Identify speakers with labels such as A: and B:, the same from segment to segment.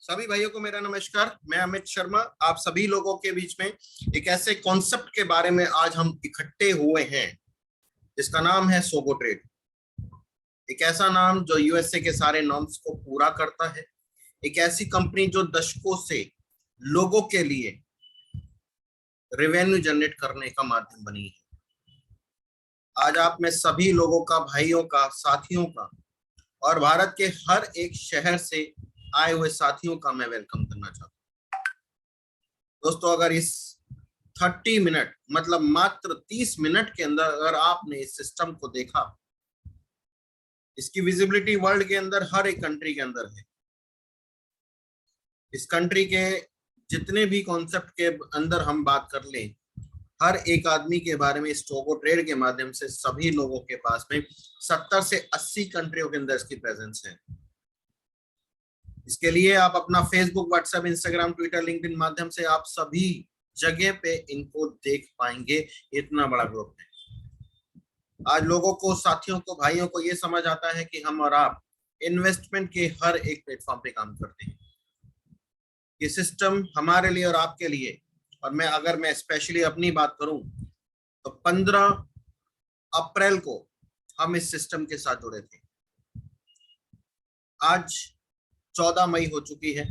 A: सभी भाइयों को मेरा नमस्कार। मैं अमित शर्मा आप सभी लोगों के बीच में एक ऐसे कॉन्सेप्ट के बारे में आज हम इकट्ठे हुए हैं जिसका नाम है सोगो ट्रेड। एक ऐसा नाम जो यूएसए के सारे नॉर्म्स को पूरा करता है, एक ऐसी कंपनी जो दशकों से लोगों के लिए रेवेन्यू जनरेट करने का माध्यम बनी है। आज आप में सभी लोगों का, भाइयों का, साथियों का और भारत के हर एक शहर से आए हुए साथियों का मैं वेलकम करना चाहता हूं। दोस्तों, अगर इस 30 मिनट मतलब मात्र 30 मिनट के अंदर अगर आपने इस सिस्टम को देखा, इसकी विजिबिलिटी वर्ल्ड के अंदर हर एक कंट्री के अंदर है। इस कंट्री के जितने भी कॉन्सेप्ट के अंदर हम बात कर लें, हर एक आदमी के बारे में सोगो ट्रेड के माध्यम से सभी लोगों के पास में 70 से 80 कंट्रियों के अंदर इसकी प्रेजेंस है। इसके लिए आप अपना Facebook, WhatsApp, Instagram, Twitter, LinkedIn माध्यम से आप सभी जगह पे इनको देख पाएंगे। इतना बड़ा ग्रुप है। आज लोगों को, साथियों को, भाइयों को ये समझ आता है कि हम और आप इन्वेस्टमेंट के हर एक प्लेटफॉर्म पे काम करते हैं। ये सिस्टम हमारे लिए और आपके लिए, और अगर मैं स्पेशली अपनी बात करूं तो 15 अप्रैल को हम इस सिस्टम के साथ जुड़े थे। आज 14 मई हो चुकी है,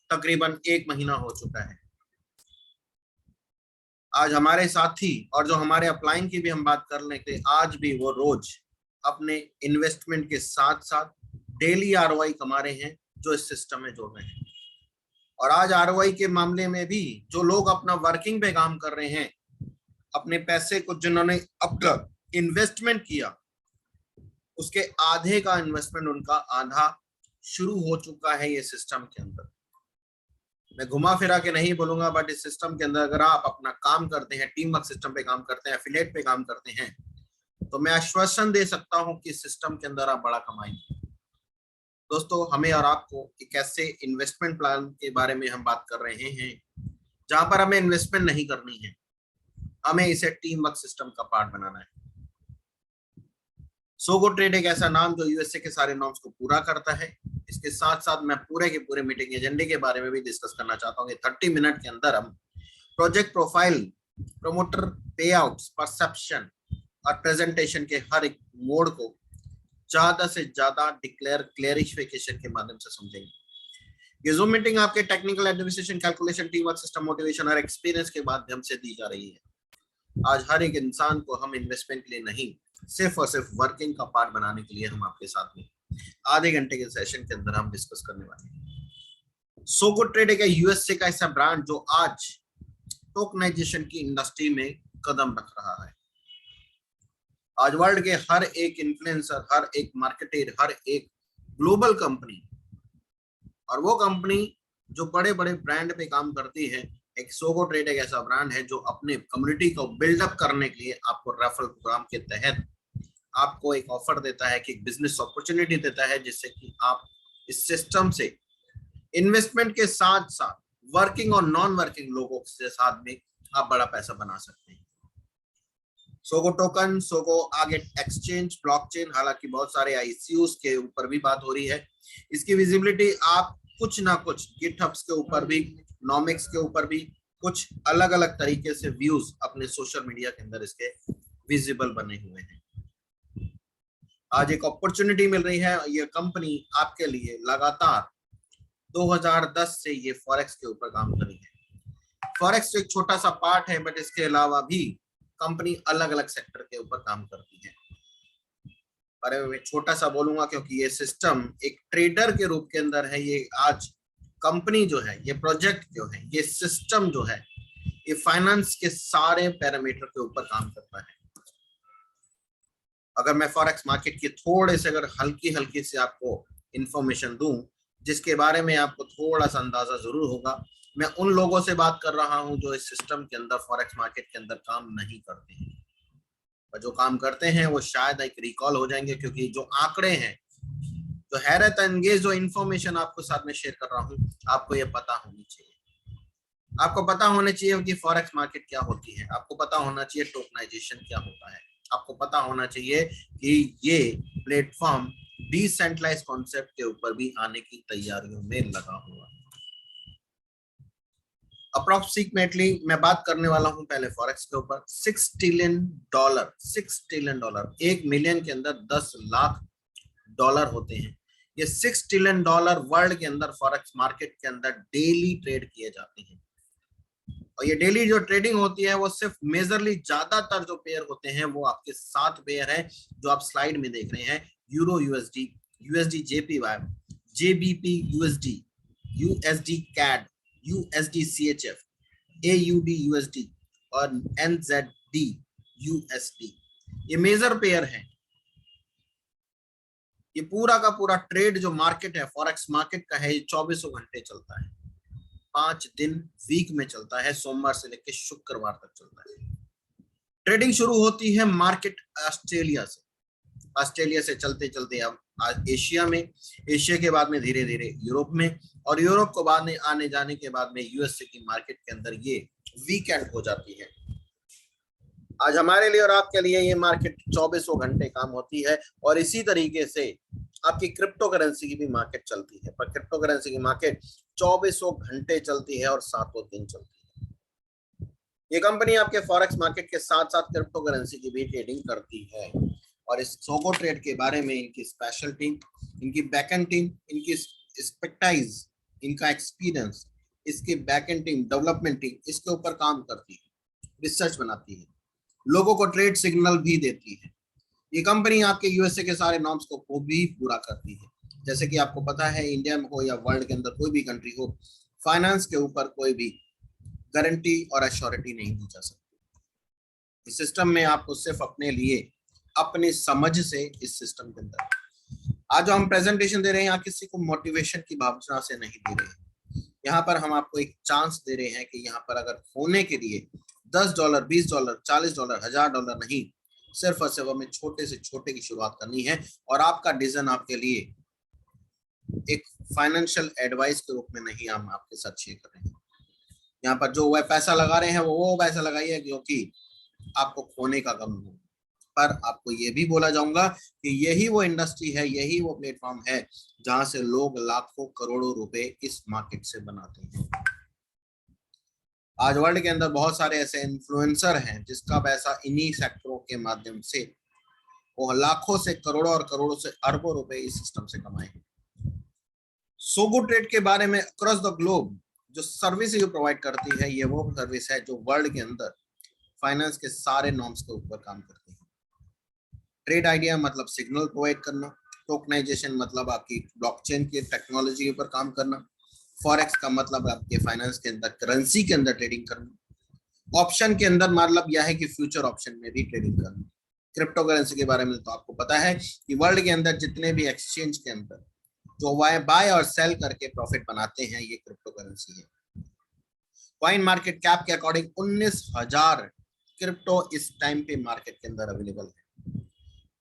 A: तकरीबन 1 महीना हो चुका है। आज हमारे साथी और जो हमारे अपलाइन की भी हम बात कर लेते, आज भी वो रोज अपने इन्वेस्टमेंट के साथ साथ डेली आरओआई कमा रहे हैं जो इस सिस्टम में जुड़ रहे हैं। और आज आरओआई के मामले में भी जो लोग अपना वर्किंग पे काम कर रहे हैं, अपने पैसे को जिन्होंने अपना इन्वेस्टमेंट किया, उसके आधे का इन्वेस्टमेंट उनका आधा शुरू हो चुका है ये सिस्टम के अंदर। मैं घुमा फिरा के नहीं बोलूंगा, बट इस सिस्टम के अंदर अगर आप अपना काम करते हैं, टीम वर्क सिस्टम पे काम करते हैं, एफिलिएट पे काम करते हैं, तो मैं आश्वासन दे सकता हूं कि इस सिस्टम के अंदर आप बड़ा कमाएंगे। दोस्तों, हमें और आपको एक ऐसे इन्वेस्टमेंट प्लान के बारे में हम बात कर रहे हैं जहां पर हमें इन्वेस्टमेंट नहीं करनी है, हमें इसे टीम वर्क सिस्टम का पार्ट बनाना है। सोगो ट्रेड एक ऐसा नाम जो यूएसए के सारे नॉर्म्स को पूरा करता है। इसके साथ साथ मैं पूरे के पूरे मीटिंग एजेंडे के बारे में भी डिस्कस करना चाहता हूँ कि 30 मिनट के अंदर हम प्रोजेक्ट प्रोफाइल, प्रमोटर पे आउट्स, परसेप्शन और प्रेजेंटेशन के हर एक मोड को ज्यादा से ज्यादा क्लेरिफिकेशन के माध्यम से समझेंगे। ये जूम मीटिंग आपके technical, administration, calculation, team work system, motivation और एक्सपीरियंस के माध्यम से दी जा रही है। आज हर एक इंसान को हम इन्वेस्टमेंट के लिए नहीं, सिर्फ और सिर्फ वर्किंग का पार्ट बनाने के लिए हम आपके साथ में आधे घंटे के सेशन के अंदर हम डिस्कस करने वाले हैं। सोगो ट्रेड एक यूएसए का ऐसा ब्रांड जो आज टोकनाइजेशन की इंडस्ट्री में कदम रख रहा है। आज वर्ल्ड के हर एक इन्फ्लुएंसर, हर एक मार्केटर, हर एक ग्लोबल कंपनी, और वो कंपनी जो बड़े बड़े ब्रांड पे काम करती है, एक सोगो ट्रेड एक ऐसा ब्रांड है जो अपने कम्युनिटी को बिल्डअप करने के लिए आपको रेफरल प्रोग्राम के तहत आपको एक ऑफर देता है, कि एक बिजनेस अपॉर्चुनिटी देता है, जिससे कि आप इस सिस्टम से इन्वेस्टमेंट के साथ साथ वर्किंग और नॉन वर्किंग लोगों के साथ में आप बड़ा पैसा बना सकते हैं। सोगो टोकन, सोगो आगे एक्सचेंज, ब्लॉकचेन, हालांकि बहुत सारे आईसीयूज के ऊपर भी बात हो रही है। इसकी विजिबिलिटी आप कुछ ना कुछ गिटहब्स के ऊपर भी, नॉमिक्स के ऊपर भी कुछ अलग अलग तरीके से व्यूज अपने सोशल मीडिया के अंदर इसके विजिबल बने हुए हैं। आज एक अपॉर्चुनिटी मिल रही है। ये कंपनी आपके लिए लगातार 2010 से ये फॉरेक्स के ऊपर काम कर रही है। फॉरेक्स एक छोटा सा पार्ट है, बट इसके अलावा भी कंपनी अलग अलग सेक्टर के ऊपर काम करती है। पर मैं छोटा सा बोलूंगा क्योंकि ये सिस्टम एक ट्रेडर के रूप के अंदर है। ये आज कंपनी जो है, ये प्रोजेक्ट जो है, ये सिस्टम जो है, ये फाइनेंस के सारे पैरामीटर के ऊपर काम करता है। अगर मैं फॉरेक्स मार्केट की थोड़े से अगर हल्की से आपको इंफॉर्मेशन दूं, जिसके बारे में आपको थोड़ा सा अंदाजा जरूर होगा, मैं उन लोगों से बात कर रहा हूं जो इस सिस्टम के अंदर, फॉरेक्स मार्केट के अंदर काम नहीं करते हैं, और जो काम करते हैं वो शायद एक रिकॉल हो जाएंगे, क्योंकि जो आंकड़े हैं, जो हैरत अंगेज जो इंफॉर्मेशन आपको साथ में शेयर कर रहा हूं, आपको ये पता होनी चाहिए। आपको पता होना चाहिए कि फॉरेक्स मार्केट क्या होती है, आपको पता होना चाहिए टोकनाइजेशन क्या होता है, आपको पता होना चाहिए कि ये प्लेटफॉर्म डिसेंट्रलाइज कॉन्सेप्ट के ऊपर भी आने की तैयारियों में लगा हुआ है। अप्रोक्सीमेटली मैं बात करने वाला हूं पहले फॉरेक्स के ऊपर। $6 ट्रिलियन, 1 मिलियन के अंदर 10 लाख डॉलर होते हैं। ये $6 ट्रिलियन वर्ल्ड के अंदर फॉरेक्स मार्केट के अंदर डेली ट्रेड किए जाते हैं। और ये डेली जो ट्रेडिंग होती है वो सिर्फ मेजरली ज्यादातर जो पेयर होते हैं वो आपके 7 पेयर हैं जो आप स्लाइड में देख रहे हैं। Euro USD, USD JPY, GBP USD, USD CAD, USD CHF, AUD USD और एनजेडी यूएसडी। ये मेजर पेयर हैं। ये पूरा का पूरा ट्रेड जो मार्केट है फॉरेक्स मार्केट का है, ये 24 घंटे चलता है, 5 दिन वीक में चलता है, सोमवार से लेकर शुक्रवार तक चलता है। ट्रेडिंग शुरू होती है मार्केट ऑस्ट्रेलिया से, ऑस्ट्रेलिया से चलते चलते अब एशिया में, एशिया के बाद में धीरे धीरे यूरोप में, और यूरोप को बाद में आने जाने के बाद में यूएसए की मार्केट के अंदर ये वीकेंड हो जाती है। आज हमारे लिए और आपके लिए ये मार्केट 24 घंटे काम होती है। और इसी तरीके से आपकी क्रिप्टो करेंसी की भी मार्केट चलती है, पर क्रिप्टो करेंसी की मार्केट 24 घंटे चलती है और 7 दिन चलती है। ये कंपनी आपके फॉरेक्स मार्केट के साथ साथ क्रिप्टो करेंसी की भी ट्रेडिंग करती है। और इस सोगो ट्रेड के बारे में इनकी स्पेशल टीम, इनकी बैकएंड टीम, इनकी एक्सपर्टाइज, इनका एक्सपीरियंस, इसकी बैकएंड टीम, डेवलपमेंट टीम इसके ऊपर काम करती है, रिसर्च बनाती है, लोगों को ट्रेड सिग्नल भी देती है। ये कंपनी आपके यूएसए के सारे नॉर्म्स को भी पूरा करती है। जैसे कि आपको पता है इंडिया में हो या वर्ल्ड के अंदर कोई भी कंट्री हो, फाइनेंस के ऊपर कोई भी गारंटी और एश्योरिटी नहीं दी जा सकती। इस सिस्टम में आपको सिर्फ अपने लिए अपनी समझ से इस सिस्टम के अंदर आज जो हम प्रेजेंटेशन दे रहे हैं यहाँ किसी को मोटिवेशन की भावना से नहीं दे रहे हैं। यहाँ पर हम आपको एक चांस दे रहे हैं कि यहाँ पर अगर होने के लिए $10, $20, $40, $1000 नहीं, सिर्फ और सिर्फ हमें छोटे से छोटे की शुरुआत करनी है। और आपका डिसीजन आपके लिए एक फाइनेंशियल एडवाइस के रूप में नहीं हम आपके साथ शेयर कर रहे हैं। यहाँ पर जो वह पैसा लगा रहे हैं वो पैसा लगाइए क्योंकि आपको खोने का गम हो। पर आपको ये भी बोला जाऊंगा कि यही वो इंडस्ट्री है, यही वो प्लेटफॉर्म है जहां से लोग लाखों करोड़ों रुपए इस मार्केट से बनाते हैं। आज वर्ल्ड के अंदर बहुत सारे ऐसे इन्फ्लुएंसर हैं जिसका पैसा इन्हीं सेक्टरों के माध्यम से वो लाखों से करोड़ों और करोड़ों से अरबों रुपए इस सिस्टम से कमाए। सोगो ट्रेड के बारे में अक्रॉस द ग्लोब जो सर्विस ये प्रोवाइड करती है, ये वो सर्विस है जो वर्ल्ड के अंदर फाइनेंस के सारे नॉर्म्स के ऊपर काम करती है। ट्रेड आइडिया मतलब सिग्नल प्रोवाइड करना, टोकनाइजेशन मतलब आपकी ब्लॉकचेन की टेक्नोलॉजी के ऊपर काम करना, फॉरेक्स का मतलब आपके फाइनेंस के अंदर करेंसी के अंदर ट्रेडिंग करना, ऑप्शन के अंदर मतलब यह है कि फ्यूचर ऑप्शन में भी ट्रेडिंग करना। क्रिप्टो करेंसी के बारे में तो आपको पता है कि वर्ल्ड के अंदर जितने भी एक्सचेंज के अंदर जो बाय और सेल करके प्रॉफिट बनाते हैं ये क्रिप्टो करेंसी है। कॉइन मार्केट कैप के अकॉर्डिंग 19,000 क्रिप्टो इस टाइम पे मार्केट के अंदर अवेलेबल है।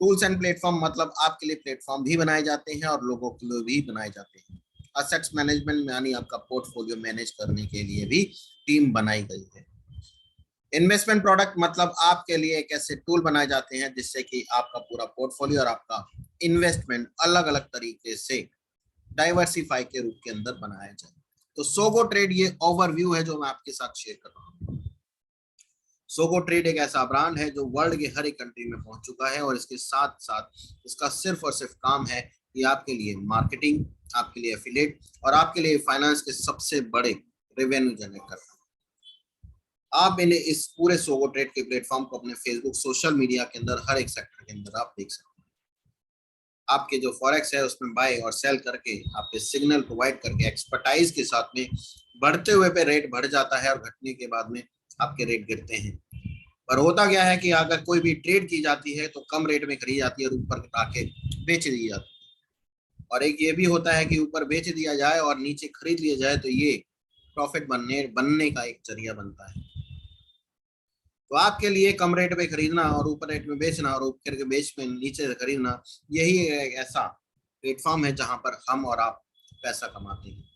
A: टूल्स एंड प्लेटफॉर्म मतलब आपके लिए प्लेटफॉर्म भी बनाए जाते हैं और लोगों के लिए भी बनाए जाते हैं। असेट्स मैनेजमेंट में यानी आपका पोर्टफोलियो मैनेज करने के लिए भी टीम बनाई गई है। इन्वेस्टमेंट प्रोडक्ट मतलब आपके लिए एक ऐसे टूल बनाए जाते हैं जिससे कि आपका पूरा पोर्टफोलियो और आपका इन्वेस्टमेंट अलग अलग तरीके से डाइवर्सिफाई के रूप के अंदर बनाया जाए। तो सोगो ट्रेड ये ओवरव्यू है जो मैं आपके साथ शेयर कर रहा हूँ। सोगो ट्रेड एक ऐसा ब्रांड है जो वर्ल्ड के हर एक कंट्री में पहुंच चुका है और इसके साथ साथ इसका सिर्फ और सिर्फ काम है कि आपके लिए मार्केटिंग, आपके लिए एफिलिएट और आपके लिए फाइनेंस के सबसे बड़े रेवेन्यू जनरेट करना। आप मैंने इस पूरे सोगो ट्रेड के प्लेटफॉर्म को अपने फेसबुक, सोशल मीडिया के अंदर हर एक सेक्टर के अंदर आप देख सकते हैं। आपके जो फॉरेक्स है उसमें बाय और सेल करके आपके सिग्नल प्रोवाइड करके एक्सपर्टाइज के साथ में बढ़ते हुए पे रेट बढ़ जाता है और घटने के बाद में आपके रेट गिरते हैं। पर होता क्या है कि अगर कोई भी ट्रेड की जाती है तो कम रेट में खरीदी जाती है और ऊपर आके बेच दी जाती है। और एक ये भी होता है कि ऊपर बेच दिया जाए और नीचे खरीद लिया जाए तो ये प्रॉफिट बनने का एक जरिया बनता है। तो आपके लिए कम रेट पे खरीदना और ऊपर रेट में बेचना और ऊपर के बेच में नीचे से खरीदना, यही एक ऐसा प्लेटफॉर्म है जहां पर हम और आप पैसा कमाते हैं।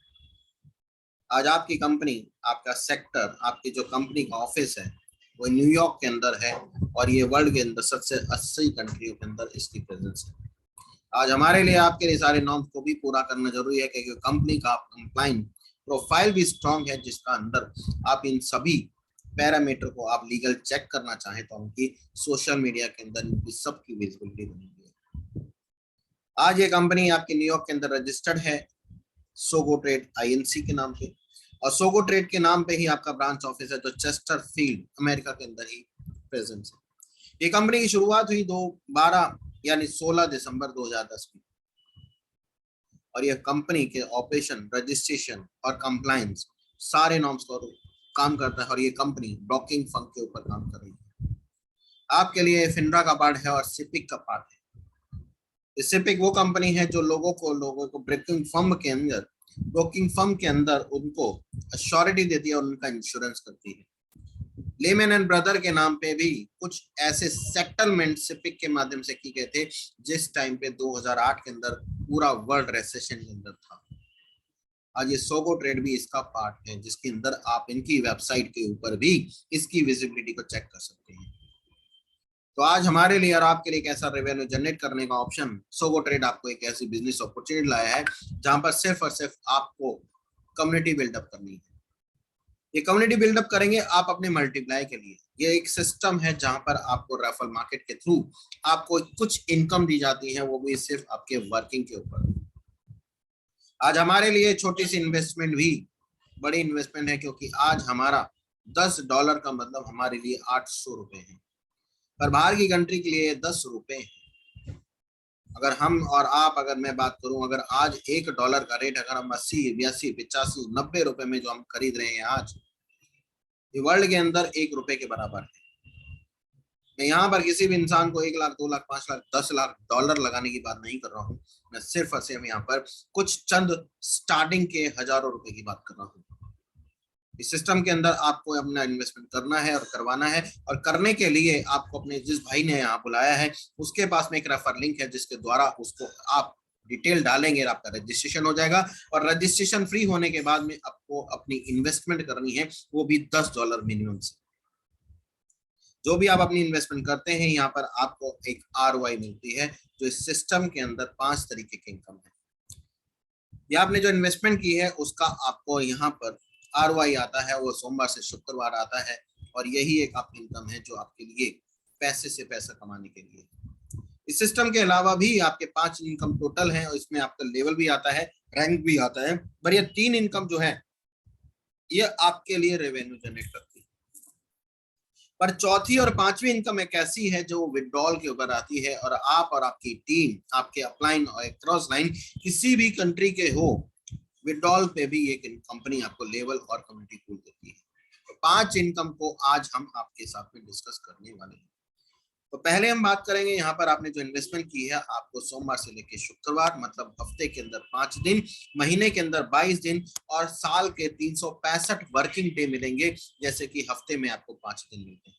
A: आज आपकी कंपनी, आपका सेक्टर, आपकी जो कंपनी का ऑफिस है वो न्यूयॉर्क के अंदर है और ये वर्ल्ड के अंदर सबसे 80 कंट्रियों के अंदर इसकी प्रेजेंस है। आज हमारे लिए आपके लिए सारे नॉर्म्स को भी पूरा करना जरूरी है, क्योंकि कंपनी का कंप्लाइंट प्रोफाइल भी स्ट्रांग है, जिसका अंदर आप इन सभी पैरामीटर को आप लीगल चेक करना चाहें तो उनकी सोशल मीडिया के अंदर इनकी सबकी विजिबिलिटी बनेगी। आज ये कंपनी आपके न्यूयॉर्क के अंदर रजिस्टर्ड है सोगो ट्रेड आईएनसी के नाम पे, और सोगो ट्रेड के नाम पे ही आपका ब्रांच ऑफिस है, जो चेस्टरफील्ड अमेरिका के अंदर ही प्रेजेंस है। ये कंपनी की शुरुआत हुई 12 यानी 16 दिसंबर 2010 में, और यह कंपनी के ऑपरेशन, रजिस्ट्रेशन और कंप्लायंस सारे नॉर्म्स पर काम करता है, और ये कंपनी ब्रोकिंग फर्म के ऊपर काम कर रही है। आपके लिए फिनरा का पार्ट है और सिपिक का पार्ट है। सिपिक वो कंपनी है जो लोगों को ब्रोकिंग फर्म के अंदर उनको अश्योरिटी देती है और उनका इंश्योरेंस करती है। लेमन एंड ब्रदर के नाम पे भी कुछ ऐसे सेटलमेंट सिपिक के माध्यम से किए गए थे, जिस टाइम पे 2008 के अंदर पूरा वर्ल्ड रिसेशन के अंदर था। आज ये सोगो ट्रेड भी इसका पार्ट है, जिसके अंदर आप इनकी वेबसाइट के ऊपर भी इसकी विजिबिलिटी को चेक कर सकते हैं। तो आज हमारे लिए और आपके लिए एक ऐसा रेवेन्यू जनरेट करने का ऑप्शन, सोगो ट्रेड आपको एक ऐसी बिजनेस अपॉर्चुनिटी लाया है जहां पर सिर्फ और सिर्फ आपको कम्युनिटी बिल्डअप करनी है। ये कम्युनिटी बिल्डअप करेंगे आप अपने मल्टीप्लाई के लिए। ये एक सिस्टम है जहां पर आपको रेफरल मार्केट के थ्रू आपको कुछ इनकम दी जाती है, वो भी सिर्फ आपके वर्किंग के ऊपर। आज हमारे लिए छोटी सी इन्वेस्टमेंट भी बड़ी इन्वेस्टमेंट है, क्योंकि आज हमारा $10 का मतलब हमारे लिए 800 रुपए है, पर बाहर की कंट्री के लिए 10 रुपए है। अगर हम और आप, अगर मैं बात करूं, अगर आज $1 का रेट अगर हम 80, 82, 85, 90 रुपए में जो हम खरीद रहे हैं आज, ये वर्ल्ड के अंदर $1 के बराबर है। मैं यहाँ पर किसी भी इंसान को 1 लाख, 2 लाख, 5 लाख, 10 लाख डॉलर लगाने की बात नहीं कर रहा हूँ। मैं सिर्फ और सिर्फ यहाँ पर कुछ चंद स्टार्टिंग के हजारों रुपए की बात कर रहा हूँ। इस सिस्टम के अंदर आपको अपना इन्वेस्टमेंट करना है और करवाना है, और करने के लिए आपको अपने जिस भाई ने यहाँ बुलाया है उसके पास में एक रेफर लिंक है, जिसके द्वारा उसको आप डिटेल डालेंगे, आपका रजिस्ट्रेशन हो जाएगा। और रजिस्ट्रेशन फ्री होने के बाद में आपको अपनी इन्वेस्टमेंट करनी है, वो भी $10 मिनिमम से। जो भी आप अपनी इन्वेस्टमेंट करते हैं, यहाँ पर आपको एक ROI मिलती है, जो इस सिस्टम के अंदर 5 तरीके के इनकम है। या आपने जो इन्वेस्टमेंट की है उसका आपको यहाँ पर ROI आता है, वो सोमवार से शुक्रवार आता है, और यही एक आपकी इनकम है जो आपके लिए पैसे से पैसा कमाने के लिए। इस सिस्टम के अलावा भी आपके 5 इनकम टोटल हैं, और इसमें आपका लेवल भी आता है, रैंक भी आता है, पर ये 3 इनकम जो है ये आपके लिए रेवेन्यू जनरेट करती है। पर चौथी और पांचवी इनकम एक ऐसी है जो विड्रॉल के ऊपर आती है, और आप और आपकी टीम, आपके अपलाइन और क्रॉस लाइन किसी भी कंट्री के हो, विड्रॉल पे भी एक कंपनी आपको लेवल और कम्युनिटी पूल देती है। तो 5 इनकम को आज हम आपके साथ में डिस्कस करने वाले हैं। तो पहले हम बात करेंगे, यहाँ पर आपने जो इन्वेस्टमेंट की है, आपको सोमवार से लेकर शुक्रवार, मतलब हफ्ते के अंदर 5 दिन, महीने के अंदर 22 दिन, और साल के 365 वर्किंग डे मिलेंगे, जैसे कि हफ्ते में आपको 5 दिन मिलते हैं।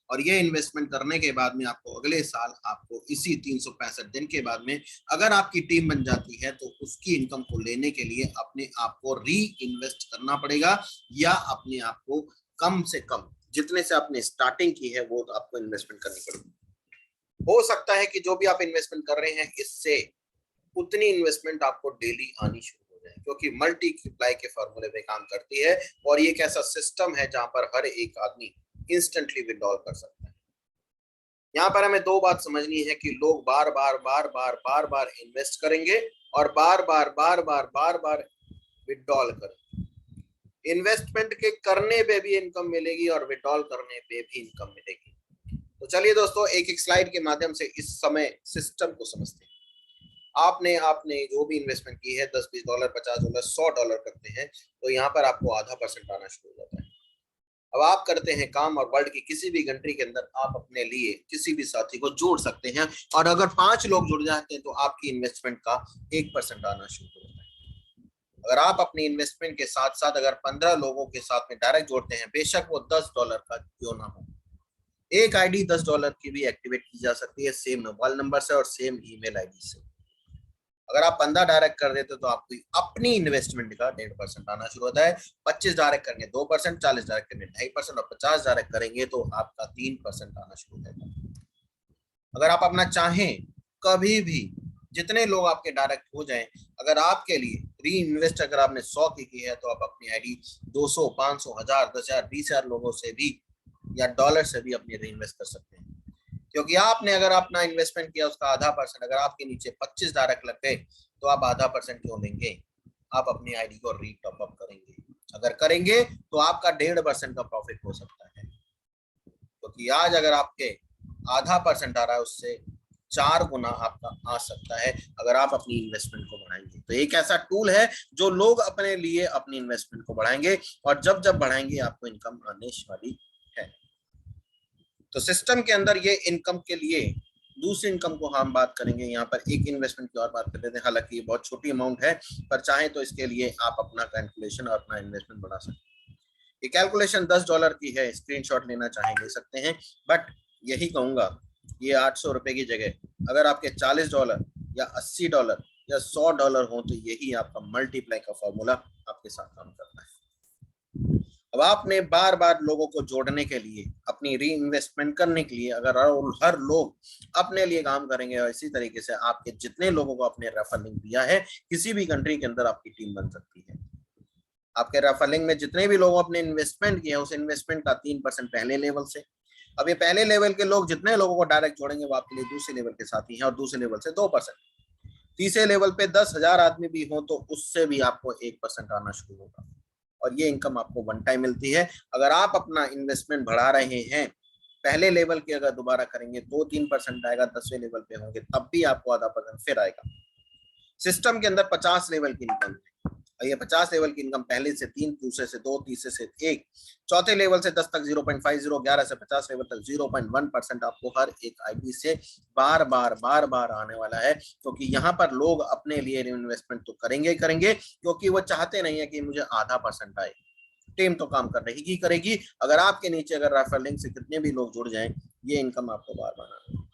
A: और ये इन्वेस्टमेंट करने के बाद में आपको अगले साल आपको इसी 365 दिन के बाद में अगर आपकी टीम बन जाती है, तो उसकी इनकम को लेने के लिए अपने आप को री इन्वेस्ट करना पड़ेगा, या अपने आप को कम से कम जितने से आपने स्टार्टिंग की है वो आपको इन्वेस्टमेंट करनी पड़ेगी। हो सकता है कि जो भी आप इन्वेस्टमेंट कर रहे हैं, इससे उतनी इन्वेस्टमेंट आपको डेली आनी शुरू हो जाए, क्योंकि मल्टीप्लाई के फॉर्मूले पे काम करती है, और ये एक ऐसा सिस्टम है जहां पर हर एक आदमी इंस्टेंटली विड्रॉल कर सकता है। यहाँ पर हमें 2 बात समझनी है कि लोग बार बार इन्वेस्ट करेंगे, और बार बार विड्रॉल करेंगे। इन्वेस्टमेंट के करने पे भी इनकम मिलेगी और विड्रॉल करने पे भी इनकम मिलेगी। तो चलिए दोस्तों, एक एक स्लाइड के माध्यम से इस समय सिस्टम को समझते हैं। आपने जो भी इन्वेस्टमेंट की है, $10, $20, $50, $100 करते हैं, तो यहाँ पर आपको आधा % आना शुरू हो जाता है। अब आप करते हैं काम, और वर्ल्ड की किसी भी कंट्री के अंदर आप अपने लिए किसी भी साथी को जोड़ सकते हैं, और अगर 5 लोग जुड़ जाते हैं तो आपकी इन्वेस्टमेंट का 1% आना शुरू हो जाता है। अगर आप अपनी इन्वेस्टमेंट के साथ साथ अगर 15 लोगों के साथ में डायरेक्ट जोड़ते हैं, बेशक वो $10 का क्यों ना हो, एक आईडी $10 की भी एक्टिवेट की जा सकती है, सेम मोबाइल नंबर से और सेम ईमेल आईडी से। अगर आप 15 डायरेक्ट कर देते तो आपकी अपनी इन्वेस्टमेंट का 1.5% आना शुरू होता है। 25 डायरेक्ट करेंगे 2%, 40 डायरेक्ट करेंगे 2.5%, और 50 डायरेक्ट करेंगे तो आपका 3% आना शुरू हो जाएगा। अगर आप अपना चाहें कभी भी जितने लोग आपके डायरेक्ट हो जाएं, अगर आपके लिए री इन्वेस्ट अगर आपने 100 की है तो आप अपनी आईडी 200, 500, 1000, 10,000, 20,000 लोगों से भी या डॉलर से भी अपनी री इन्वेस्ट कर सकते हैं। क्योंकि आपने अगर अपना इन्वेस्टमेंट किया उसका आधा परसेंट, अगर आपके नीचे 25 डायरेक्ट लग गए तो आप आधा परसेंट क्यों देंगे, आप अपनी आईडी को री टॉप अप करेंगे। अगर करेंगे तो आपका 1.5% का प्रॉफिट हो सकता है, क्योंकि आज अगर आपके आधा परसेंट आ रहा है उससे 4 गुना आपका आ सकता है अगर आप अपनी इन्वेस्टमेंट को बढ़ाएंगे। तो एक ऐसा टूल है जो लोग अपने लिए अपनी इन्वेस्टमेंट को बढ़ाएंगे और जब जब बढ़ाएंगे आपको इनकम आने वाली है। तो सिस्टम के अंदर ये इनकम के लिए दूसरी इनकम को हम बात करेंगे। यहाँ पर एक इन्वेस्टमेंट की और बात कर लेते हैं, हालांकि ये बहुत छोटी अमाउंट है, पर चाहे तो इसके लिए आप अपना कैलकुलेशन और अपना इन्वेस्टमेंट बढ़ा सकते हैं। ये कैलकुलेशन $10 की है, स्क्रीनशॉट लेना चाहे ले सकते हैं, बट यही कहूंगा ये 800 रुपए की जगह अगर आपके $40 या $80 या $100 हो तो यही आपका मल्टीप्लाई का फॉर्मूला आपके साथ काम करता है। अब आपने बार बार लोगों को जोड़ने के लिए, अपनी री इन्वेस्टमेंट करने के लिए अगर हर लोग अपने लिए काम करेंगे और इसी तरीके से आपके जितने लोगों को आपने रेफर लिंक दिया है, किसी भी कंट्री के अंदर आपकी टीम बन सकती है। आपके रेफर लिंक में जितने भी लोगों अपने इन्वेस्टमेंट किया उस इन्वेस्टमेंट का 3% पहले लेवल से। अब ये पहले लेवल के लोग जितने लोगों को डायरेक्ट जोड़ेंगे वो आपके लिए दूसरे लेवल के साथी हैं और दूसरे लेवल से 2%। तीसरे लेवल पे 10,000 आदमी भी हो तो उससे भी आपको 1% आना शुरू होगा और ये इनकम आपको वन टाइम मिलती है। अगर आप अपना इन्वेस्टमेंट बढ़ा रहे हैं, पहले लेवल की अगर दोबारा करेंगे 2-3% आएगा, 10वें लेवल पे होंगे तब भी आपको आधा परसेंट फिर आएगा। सिस्टम के अंदर 50 लेवल की इनकम है, ये 50 लेवल की इनकम पहले से 3, दूसरे से 2, तीसरे से 1, चौथे लेवल से 10 तक 0.50, 11 से 50 लेवल तक 0.1% आपको हर एक आईडी से बार बार आने वाला है। क्योंकि यहाँ पर लोग अपने लिए इन्वेस्टमेंट तो करेंगे करेंगे, क्योंकि वो चाहते नहीं है कि मुझे आधा परसेंट आए। टीम तो काम कर रही करेगी। अगर आपके नीचे अगर रेफर लिंक से कितने भी लोग जुड़ जाएं, ये इनकम आपको बार बार आना।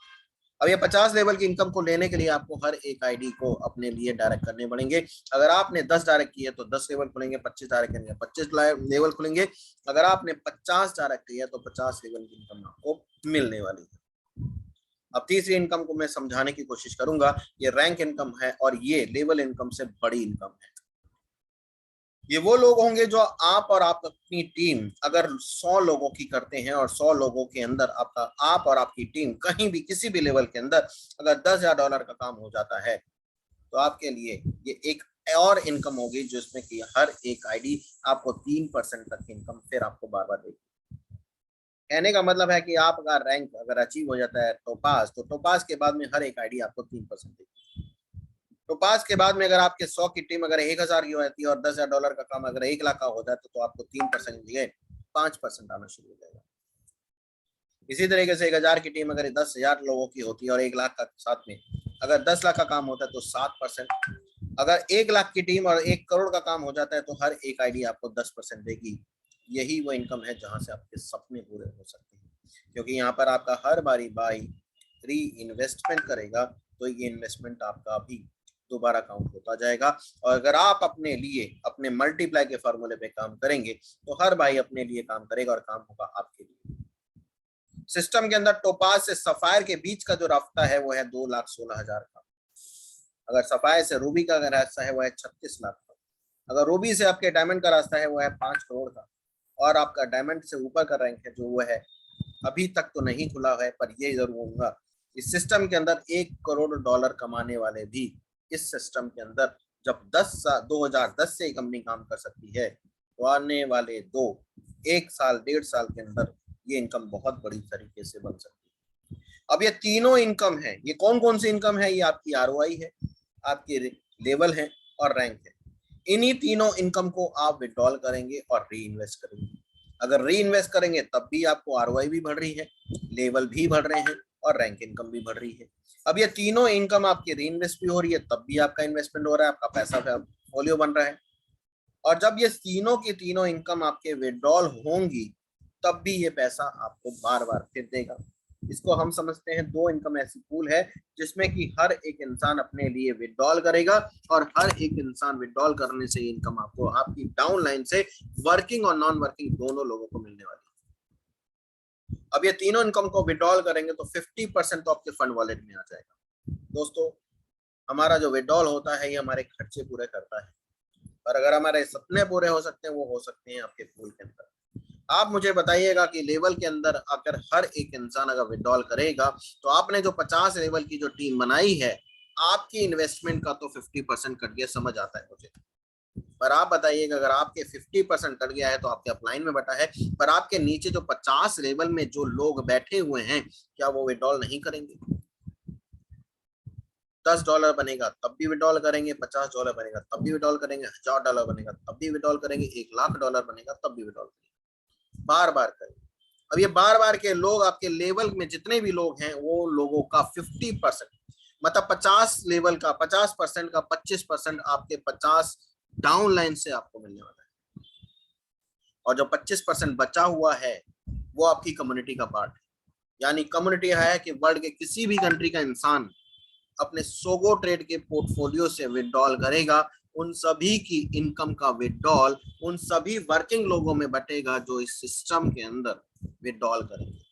A: अब ये 50 लेवल की इनकम को लेने के लिए आपको हर एक आईडी को अपने लिए डायरेक्ट करने पड़ेंगे। अगर आपने 10 डायरेक्ट किए तो 10 लेवल खुलेंगे, 25 डायरेक्ट करेंगे 25 लेवल खुलेंगे। अगर आपने 50 डायरेक्ट किया तो 50 लेवल की इनकम आपको मिलने वाली है। अब तीसरी इनकम को मैं समझाने की कोशिश करूंगा। ये रैंक इनकम है और ये लेवल इनकम से बड़ी इनकम है। ये वो लोग होंगे जो आप और आप अपनी टीम अगर 100 लोगों की करते हैं और 100 लोगों के अंदर आपका आप और आपकी टीम कहीं भी किसी भी लेवल के अंदर अगर $10,000 का काम हो जाता है तो आपके लिए ये एक और इनकम होगी जिसमें कि हर एक आईडी आपको 3% तक की इनकम फिर आपको बार बार देगी। कहने का मतलब है कि आप अगर रैंक अगर अचीव हो जाता है टोपास, तो टोपास के बाद में हर एक आईडी आपको 3% देगी। टोपास के बाद में अगर आपके 100 की टीम अगर 1,000 की हो जाती है और $10,000 का काम अगर 1 लाख का हो जाता है तो आपको 3% दिए 5% आना शुरू हो जाएगा। इसी तरीके से 1,000 की टीम अगर 10,000 लोगों की होती है और 1 लाख का साथ में अगर 10 लाख का काम होता है तो 7%। अगर 1 लाख की टीम और 1 करोड़ का काम हो जाता है तो हर एक आईडी आपको 10% देगी। यही वो इनकम है जहां से आपके सपने पूरे हो सकते हैं, क्योंकि यहाँ पर आपका हर बारी बाई री इन्वेस्टमेंट करेगा तो ये इन्वेस्टमेंट आपका भी दोबारा काउंट होता जाएगा। और अगर आप अपने लिए अपने मल्टीप्लाई के फॉर्मूले पे काम करेंगे तो हर भाई अपने लिए काम करेगा और काम होगा आपके लिए। सिस्टम के अंदर टोपाज से सफायर के बीच का जो रास्ता है वो है 2,16,000 का। अगर सफायर से रूबी का रास्ता है वो है 36 लाख का। अगर रूबी से आपके डायमंड का रास्ता है वो है 5 करोड़ का। और आपका डायमंड से ऊपर का रैंक है जो वो है अभी तक तो नहीं खुला है, पर ये जरूर होगा इस सिस्टम के अंदर $1 करोड़ कमाने वाले भी इस सिस्टम के अंदर जब 2010 से कंपनी काम कर सकती है तो आने वाले 1 साल 1.5 साल के अंदर ये इनकम बहुत बड़ी तरीके से बन सकती है। अब ये तीनों इनकम है, ये कौन कौन सी इनकम है? ये आपकी आरओआई है, आपकी लेवल है और रैंक है। इन्हीं तीनों इनकम को आप विड्रॉल करेंगे और री इन्वेस्ट करेंगे। अगर री इन्वेस्ट करेंगे तब भी आपको आरओआई भी बढ़ रही है, लेवल भी बढ़ रहे हैं और रैंक इनकम भी बढ़ रही है। अब ये तीनों इनकम आपकी री इन्वेस्ट भी हो रही है, तब भी आपका इन्वेस्टमेंट हो रहा है, आपका पैसा पोर्टफोलियो बन रहा है। और जब ये तीनों की तीनों इनकम आपके विड्रॉल होंगी तब भी ये पैसा आपको बार बार फिर देगा। इसको हम समझते हैं 2 इनकम ऐसी पूल है जिसमें कि हर एक इंसान अपने लिए विड्रॉल करेगा और हर एक इंसान विड्रॉल करने से इनकम आपको आपकी डाउन लाइन से वर्किंग और नॉन वर्किंग दोनों लोगों को मिलने वाली है। अब ये तीनों इनकम को विड्रॉल करेंगे तो 50% तो आपके फंड वॉलेट में आ जाएगा। दोस्तों हमारा जो विड्रॉल होता है ये हमारे खर्चे पूरे करता है, पर अगर हमारे सपने पूरे हो सकते हैं वो हो सकते हैं आपके पूल के अंदर। आप मुझे बताइएगा कि लेवल के अंदर अगर हर एक इंसान अगर विड्रॉल करेगा तो आपने जो 50 लेवल की जो टीम बनाई है, आपकी इन्वेस्टमेंट का तो 50% कट गया, समझ आता है मुझे। पर आप बताइएगा अगर आपके 50% कट गया है तो आपके अपलाइन में बटा है, पर आपके नीचे जो 50 लेवल में जो लोग बैठे हुए हैं क्या वो विड्रॉल नहीं करेंगे? $10 बनेगा तब भी विड्रॉल करेंगे, $50 बनेगा तब भी विड्रॉल करेंगे, $1000 बनेगा तब भी विड्रॉल करेंगे, $1,00,000 बनेगा तब भी विड्रॉल करेंगे, बार बार करेंगे। अब ये बार बार के लोग आपके लेवल में जितने भी लोग हैं वो लोगों का 50%, मतलब 50 लेवल का 50% का 25% आपके 50 डाउन लाइन से आपको मिलने वाला है, और जो 25% बचा हुआ है वो आपकी कम्युनिटी का पार्ट है। यानी कम्युनिटी है कि वर्ल्ड के किसी भी कंट्री का इंसान अपने सोगो ट्रेड के पोर्टफोलियो से विड्रॉल करेगा, उन सभी की इनकम का विड्रॉल उन सभी वर्किंग लोगों में बटेगा जो इस सिस्टम के अंदर विड्रॉल करेंगे।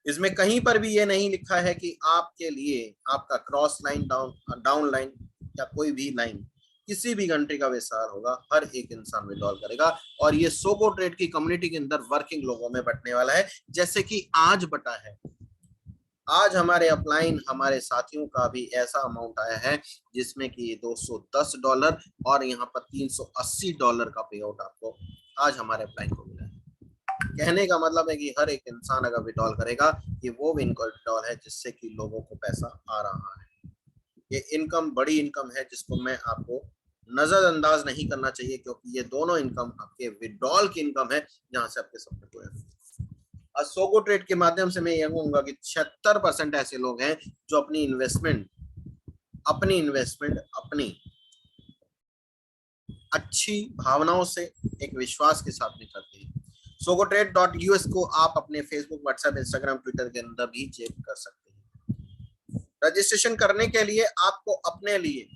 A: इसमें कहीं पर भी ये नहीं लिखा है कि आपके लिए आपका क्रॉस लाइन, डाउन लाइन या कोई भी लाइन किसी भी कंट्री का विस्तार होगा, हर एक इंसान विड्रॉल करेगा, और ये सोगो ट्रेड की कम्युनिटी के अंदर वर्किंग लोगों में बटने वाला है, जैसे कि आज बटा है। आज हमारे अपलाइन हमारे साथियों का भी ऐसा अमाउंट आया है जिसमें कि $210 और यहाँ पर $380 का पे आउट आपको आज हमारे अपलाइन को मिला है। कहने का मतलब है कि हर एक इंसान अगर विड्रॉल करेगा कि वो विड्रॉल है जिससे कि लोगों को पैसा आ रहा है। ये इनकम बड़ी इनकम है जिसको मैं आपको नजरअंदाज नहीं करना चाहिए, क्योंकि ये दोनों इनकम आपके विड्रॉल की इनकम है जहां से आपके सपने पूरे होंगे। सोगो ट्रेड के माध्यम से मैं ये कहूंगा कि 76% ऐसे लोग हैं जो अपनी इन्वेस्टमेंट अपनी अच्छी भावनाओं से एक विश्वास के साथ में करते हैं। sogotrade.us को आप अपने फेसबुक, व्हाट्सएप, इंस्टाग्राम, ट्विटर के अंदर भी चेक कर सकते हैं। रजिस्ट्रेशन करने के लिए आपको अपने लिए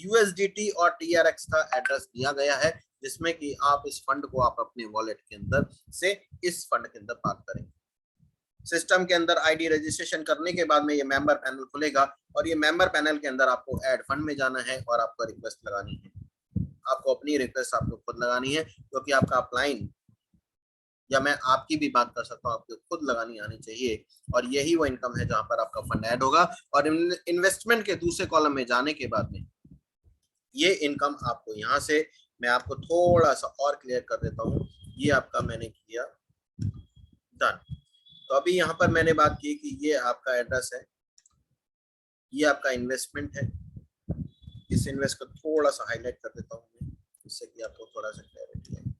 A: USDT और TRX का एड्रेस दिया गया है, जिसमें कि आप इस फंड को आप अपने वॉलेट के अंदर से इस फंड के अंदर पार्क करेंगे। सिस्टम के अंदर आईडी रजिस्ट्रेशन करने के बाद में ये मेंबर पैनल खुलेगा, और ये मेंबर पैनल के अंदर आपको ऐड फंड में जाना है और आपको रिक्वेस्ट लगानी है। आपको अपनी रिक्वेस्ट आपको खुद लगानी है, क्योंकि आपका अपलाइन, या मैं आपकी भी बात कर सकता हूँ, आपको खुद लगानी आनी चाहिए, और यही वो इनकम है जहां पर आपका फंड ऐड होगा। और इन्वेस्टमेंट के दूसरे कॉलम में जाने के बाद में ये इनकम आपको यहाँ से, मैं आपको थोड़ा सा और क्लियर कर देता हूँ। ये आपका मैंने किया डन। तो अभी यहाँ पर मैंने बात की कि ये आपका एड्रेस है, ये आपका इन्वेस्टमेंट है। इस इन्वेस्ट को थोड़ा सा हाईलाइट कर देता हूँ मैं, जिससे कि आपको थोड़ा सा क्लैरिटी है।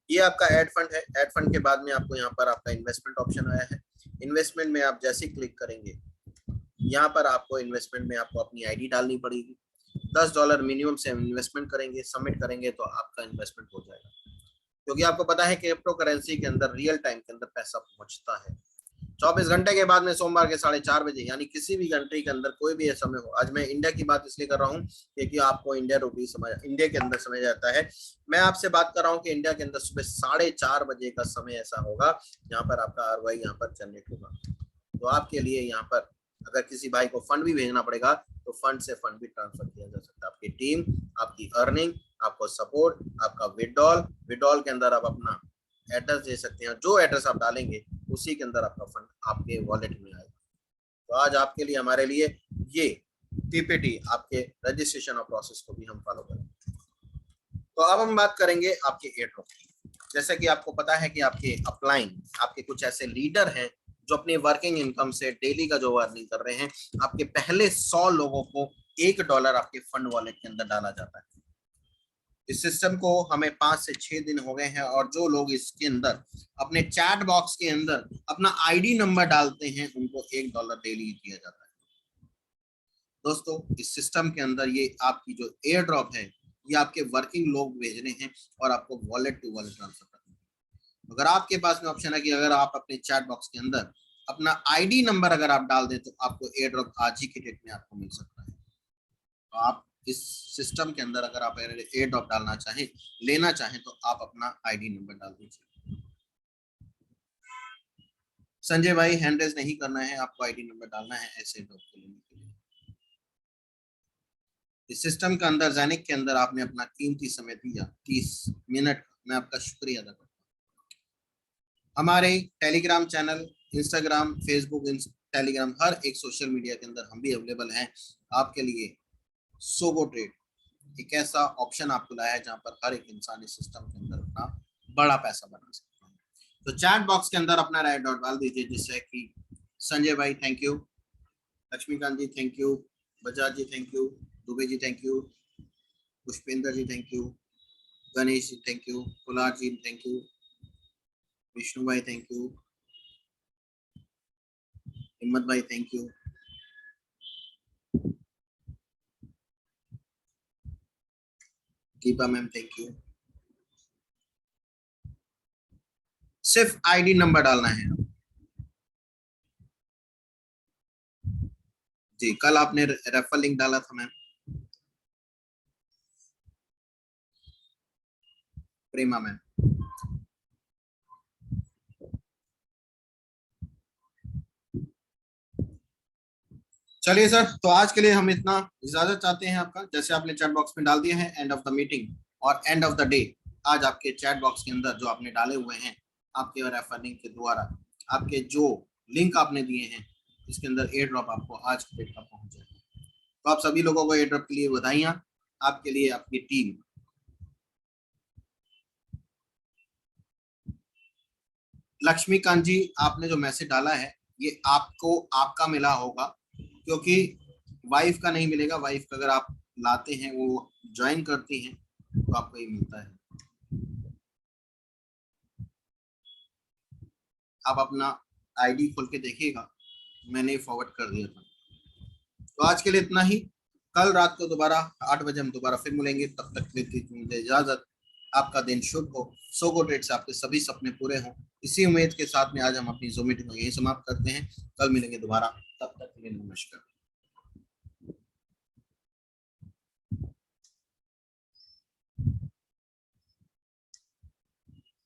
A: ये आपका ऐड फंड है। ऐड फंड के बाद में आपको यहाँ पर आपका इन्वेस्टमेंट ऑप्शन आया है। इन्वेस्टमेंट में आप जैसे ही क्लिक करेंगे, यहाँ पर आपको इन्वेस्टमेंट में आपको अपनी आईडी डालनी पड़ेगी। $10 मिनिमम से इन्वेस्टमेंट करेंगे, सबमिट करेंगे तो आपका इन्वेस्टमेंट हो जाएगा। क्योंकि आपको पता है कि क्रिप्टो करेंसी के अंदर रियल टाइम के अंदर पैसा पहुंचता है 24 घंटे के बाद में, सोमवार के 4:30 बजे, यानी किसी भी कंट्री के अंदर कोई भी समय हो। आज मैं इंडिया की बात इसलिए कर रहा हूँ क्योंकि आपको इंडिया रुपी समझ, इंडिया के अंदर समझ आता है। मैं आपसे बात कर रहा हूँ कि इंडिया के अंदर सुबह 4:30 बजे का समय ऐसा होगा जहाँ पर आपका ROI यहाँ पर जनरेट होगा। तो आपके लिए यहाँ पर अगर किसी भाई को फंड भी भेजना पड़ेगा तो फंड से फंड भी ट्रांसफर किया जा सकता है। आपकी टीम, आपकी अर्निंग, आपको सपोर्ट, आपका विड्रॉल के अंदर आप अपना एड्रेस दे सकते हैं। जो एड्रेस आप डालेंगे उसी के अंदर आपका फंड आपके वॉलेट में आएगा। तो आज आपके लिए, हमारे लिए ये PPT आपके रजिस्ट्रेशन और प्रोसेस को भी हम फॉलो करेंगे। तो अब हम बात करेंगे आपके एयरड्रॉप की। जैसे कि आपको पता है कि आपके अपलाइन, आपके कुछ ऐसे लीडर हैं जो अपनी वर्किंग इनकम से डेली का जो अर्निंग कर रहे हैं। आपके पहले 100 लोगों को $1 आपके फंड वॉलेट के अंदर डाला जाता है। इस सिस्टम को हमें 5 से 6 दिन हो गए हैं, और जो लोग इसके अंदर अपने चैट बॉक्स के अंदर अपना ID नंबर डालते हैं उनको $1 डेली दिया जाता है। दोस्तों इस सिस्टम के अंदर ये आपकी जो एयर ड्रॉप है ये आपके वर्किंग लोग भेज रहे हैं और आपको वॉलेट टू वॉलेट ट्रांसफर करना है। अगर आपके पास में ऑप्शन है कि अगर आप अपने चैट बॉक्स के अंदर अपना ID नंबर अगर आप डाल दें तो आपको एयर ड्रॉप आज ही के डेट में आपको मिल सकता है। तो आप इस सिस्टम के अंदर अगर आप एयर ड्रॉप डालना चाहें, लेना चाहें, तो आप अपना ID नंबर डाल दीजिए। संजय भाई हैंड रेज नहीं करना है, आपको ID नंबर डालना है ऐसे ड्रॉप को लेने के लिए। इस सिस्टम के अंदर जाने के अंदर आपने अपना कीमती समय दिया 30 मिनट, मैं आपका शुक्रिया अदा करता हूँ। हमारे Telegram channel, Instagram, Facebook, Telegram, हर एक सोशल मीडिया के अंदर हम भी अवेलेबल हैं आपके लिए। सोगो ट्रेड एक ऐसा ऑप्शन आपको लाया है जहां पर हर एक इंसान इस सिस्टम के अंदर अपना बड़ा पैसा बना सकता है। तो चैट बॉक्स के अंदर अपना राइट डॉट डाल दीजिए, जिससे कि संजय भाई thank you, Laxmikant ji thank you, Bajaj ji thank you, Dubey ji thank you, Pushpendra ji thank you, Ganesh ji thank you, Kular ji thank you, Vishnu भाई थैंक यू, हिम्मत भाई thank you, Deepa ma'am thank you. सिर्फ आईडी नंबर डालना है जी। कल आपने रेफर लिंक डाला था मैम, प्रेमा मैम। चलिए सर, तो आज के लिए हम इतना इजाजत चाहते हैं आपका। जैसे आपने चैट बॉक्स में डाल दिया है एंड ऑफ द मीटिंग और एंड ऑफ द डे, आज आपके चैट बॉक्स के अंदर जो आपने डाले हुए हैं आपके रेफर लिंक के द्वारा, आपके जो लिंक आपने दिए हैं, इसके अंदर एयर ड्रॉप आपको आज के डेट का पहुंच जाएगा। तो आप सभी लोगों को एयर ड्रॉप के लिए बधाइयां, आपके लिए आपकी टीम। लक्ष्मीकांत जी, आपने जो मैसेज डाला है ये आपको आपका मिला होगा, क्योंकि वाइफ का नहीं मिलेगा। वाइफ का अगर आप लाते हैं, वो ज्वाइन करती हैं, तो आपको ये मिलता है। आप अपना आईडी खोल के देखिएगा, मैंने फॉरवर्ड कर दिया था। तो आज के लिए इतना ही। कल रात को दोबारा 8 बजे हम दोबारा फिर मिलेंगे। तब तक मुझे इजाजत। आपका दिन शुभ हो। सोगो ट्रेड से आपके सभी सपने पूरे हों, इसी उम्मीद के साथ में आज हम अपनी ज़ूम मीटिंग को यही समाप्त करते हैं। कल मिलेंगे दोबारा, तब तक के लिए नमस्कार।